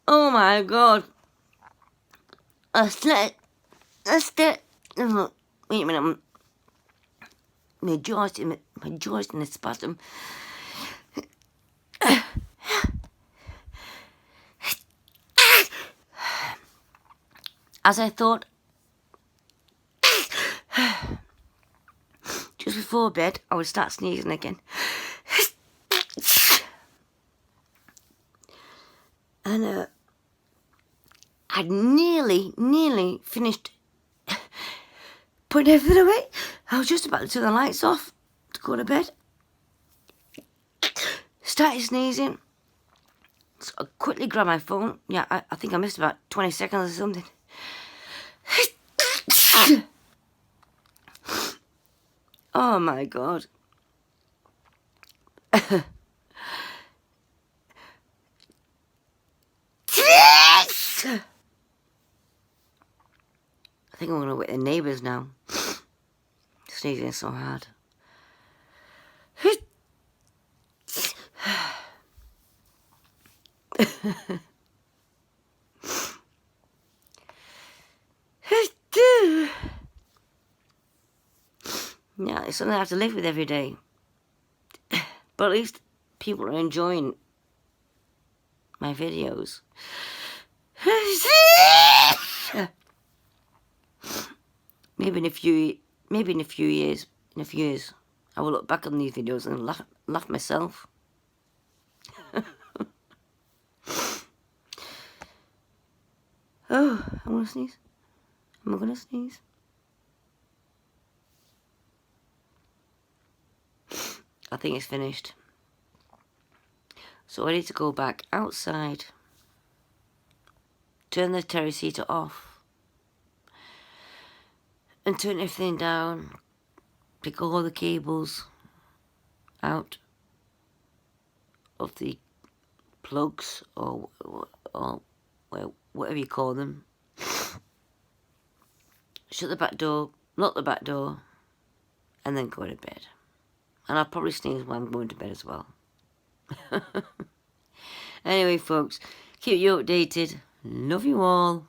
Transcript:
Oh my god. That's it. Oh, wait a minute. My jaw's in a spasm. As I thought, just before bed, I would start sneezing again. And I'd nearly finished putting everything away. I was just about to turn the lights off to go to bed. Started sneezing. So I quickly grabbed my phone. Yeah, I think I missed about 20 seconds or something. Oh my god. I think I'm gonna wake the neighbours now. Sneezing so hard. Yeah, it's something I have to live with every day. But at least people are enjoying my videos. Maybe in a few years, I will look back on these videos and laugh myself. Oh, I'm gonna sneeze. Am I gonna sneeze? I think it's finished. So I need to go back outside, turn the terrace heater off, and turn everything down, pick all the cables out of the plugs or whatever you call them. Shut the back door, lock the back door, and then go to bed. And I'll probably sneeze when I'm going to bed as well. Anyway, folks, keep you updated. Love you all.